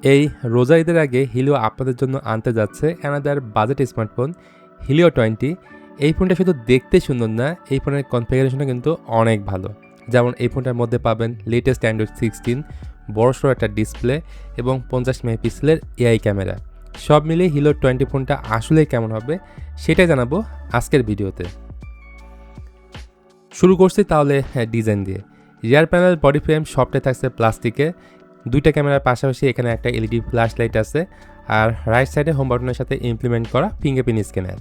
এই রোজা ঈদের আগে হিলিও আপনাদের জন্য আনতে যাচ্ছে অ্যানাদার বাজেট স্মার্টফোন হিলিও 20। এই ফোনটা শুধু দেখতে সুন্দর না, এই ফোনের কনফিগারেশনটা কিন্তু অনেক ভালো। যেমন এই ফোনটার মধ্যে পাবেন লেটেস্ট অ্যান্ড্রয়েড 16, বড়সড় একটা ডিসপ্লে এবং 50 মেগাপিক্সেলের এআই ক্যামেরা। সব মিলিয়ে হিলিও 20 ফোনটা আসলেই কেমন হবে সেটাই জানাবো আজকের ভিডিওতে। শুরু করছি তাহলে ডিজাইন দিয়ে। রিয়ার প্যানেল বডি ফ্রেম সবটাই থাকছে প্লাস্টিকে। দুইটা ক্যামেরার পাশাপাশি এখানে একটা এলইডি ফ্ল্যাশ লাইট আছে, আর রাইট সাইডে হোম বাটনের সাথে ইমপ্লিমেন্ট করা ফিঙ্গারপ্রিন্ট স্ক্যানার।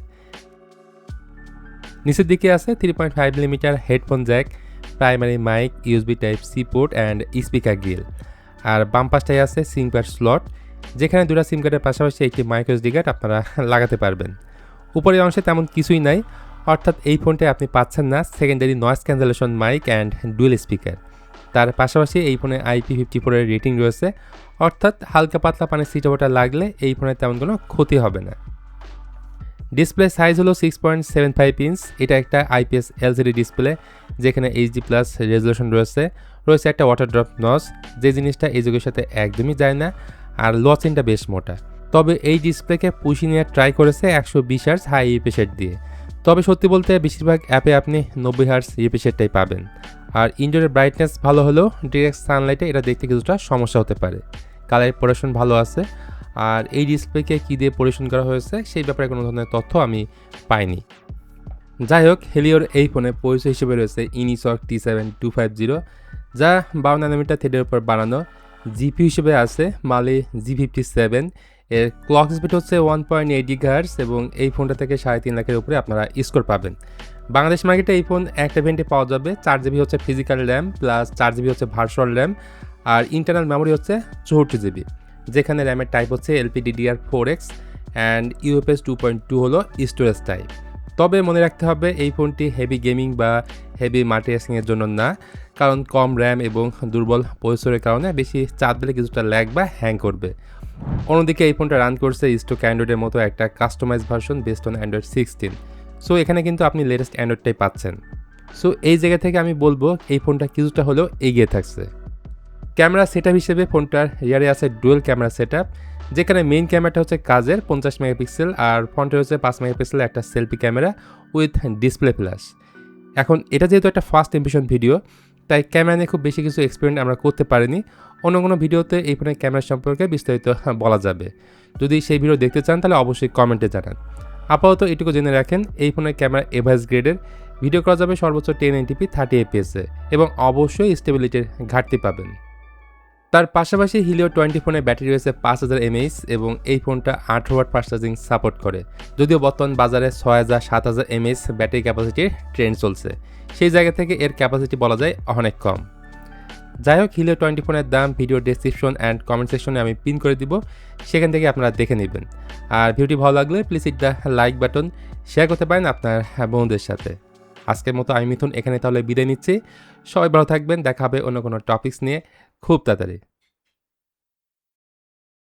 নিচের দিকে আছে 3.5 millimetre headphone jack, primary mic, USB type C port and speaker grille. আর বাম পাশটায় আছে সিম কার্ড স্লট, যেখানে দুটা সিম কার্ডের পাশাপাশি একটি মাইক্রো এসডি কার্ড আপনারা লাগাতে পারবেন। উপরের অংশে তেমন কিছুই নাই, অর্থাৎ এই ফোনটায় আপনি পাচ্ছেন না secondary noise cancellation mic and dual speaker. তার পাশাপাশি এই ফোনে IP54 এর রেটিং রয়েছে, অর্থাৎ হালকা পাতলা পানির ছিটাফোঁটা লাগলে এই ফোনের তেমন কোনো ক্ষতি হবে না। ডিসপ্লে সাইজ হলো 6.75 ইঞ্চ। এটা একটা IPS LCD ডিসপ্লে, যেখানে HD+ রেজলিউশন রয়েছে একটা ওয়াটার ড্রপ নচ, যে জিনিসটা এই যুগের সাথে একদমই যায় না। আর লচিনটা বেশ মোটা। তবে এই ডিসপ্লেকে পুশি নেওয়ার ট্রাই করেছে 120 হার্টজ হাই রিফ্রেশ রেট দিয়ে। তবে সত্যি বলতে বেশিরভাগ অ্যাপে আপনি 90 হার্টজ রিফ্রেশ রেটটাই পাবেন। আর ইনডোরের ব্রাইটনেস ভালো হলেও ডিরেক্ট সানলাইটে এটা দেখতে কিছুটা সমস্যা হতে পারে। কালার পরিবেশন ভালো আছে। আর এই ডিসপ্লেকে কী দিয়ে পরিবেশন করা হয়েছে সেই ব্যাপারে কোনো ধরনের তথ্য আমি পাইনি। যাই হোক, হেলিওর এই ফোনে পরিচয় হিসেবে রয়েছে ইনিসক T7250, যা 52 ন্যানোমিটার থ্রেডের উপর বানানো। জিপি হিসেবে আছে মালি G57। এর ক্লক স্পিড হচ্ছে 1.8 GHz এবং এই ফোনটা থেকে 3.5 লাখের উপরে আপনারা স্কোর পাবেন। বাংলাদেশ মার্কেটে এই ফোন একটা ভেরিয়েন্টে পাওয়া যাবে। 4GB হচ্ছে ফিজিক্যাল র্যাম প্লাস 4GB হচ্ছে ভার্চুয়াল র্যাম, আর ইন্টারনাল মেমোরি হচ্ছে 64GB, যেখানে র্যামের টাইপ হচ্ছে LPDDR4X অ্যান্ড UFS 2.2 হলো স্টোরেজ টাইপ। তবে মনে রাখতে হবে এই ফোনটি হেভি গেমিং বা হেভি মাল্টিটাস্কিংয়ের জন্য না, কারণ কম র্যাম এবং দুর্বল প্রসেসরের কারণে বেশি চাপ দিলে কিছুটা ল্যাগ বা হ্যাং করবে। অন্যদিকে এই ফোনটা রান করছে স্টক অ্যান্ড্রয়েডের মতো একটা customize version based on Android 16। So এখানে কিন্তু আপনি লেটেস্ট অ্যান্ড্রয়েডটাই পাচ্ছেন। সো এই জায়গা থেকে আমি বলবো এই ফোনটা কিছুটা হলেও এগিয়ে থাকছে। ক্যামেরা সেটআপ হিসেবে ফোনটার রিয়ারে আছে ডুয়েল ক্যামেরা সেটআপ, যেখানে মেইন ক্যামেরাটা হচ্ছে কাজের 50 মেগাপিক্সেল আর ফ্রন্টে হচ্ছে 5 মেগাপিক্সেল একটা selfie camera with display flash. এখন এটা যেহেতু একটা ফার্স্ট ইমপ্রেশন ভিডিও, তাই ক্যামেরা নিয়ে খুব বেশি কিছু এক্সপেরিমেন্ট আমরা করতে পারিনি। অন্য কোনো ভিডিওতে এই ফোনের ক্যামেরা সম্পর্কে বিস্তারিত বলা যাবে। যদি সেই ভিডিও দেখতে চান তাহলে অবশ্যই কমেন্টে জানান। আপাতত এটুকু জেনে রাখেন এই ফোনের ক্যামেরা এভারেজ গ্রেডের, ভিডিও করা যাবে সর্বোচ্চ 1080p 30 fps এবং অবশ্যই স্টেবিলিটির ঘাটতি পাবেন। তার পাশাপাশি হিলিও 20 ফোনে ব্যাটারি রয়েছে 5000 mAh এবং এই ফোনটা 8 ওয়াট ফাস্ট চার্জিং সাপোর্ট করে। যদিও বর্তমান বাজারে 6000-7000 mAh ব্যাটারি ক্যাপাসিটির ট্রেন্ড চলছে, সেই জায়গা থেকে এর ক্যাপাসিটি বলা যায় অনেক কম। যাই হোক, হিলিও 20 ফোনের দাম ভিডিও ডেসক্রিপশন অ্যান্ড কমেন্ট সেকশনে আমি পিন করে দিব, সেখান থেকে আপনারা দেখে নেবেন। আর ভিডিওটি ভালো লাগলে please hit the like button, share করতে পারেন আপনার বন্ধুদের সাথে। আজকের মতো আমি মিথুন এখানে তাহলে বিদায় নিচ্ছি। সবাই ভালো থাকবেন, দেখা হবে অন্য কোনো টপিকস নিয়ে খুব তাড়াতাড়ি।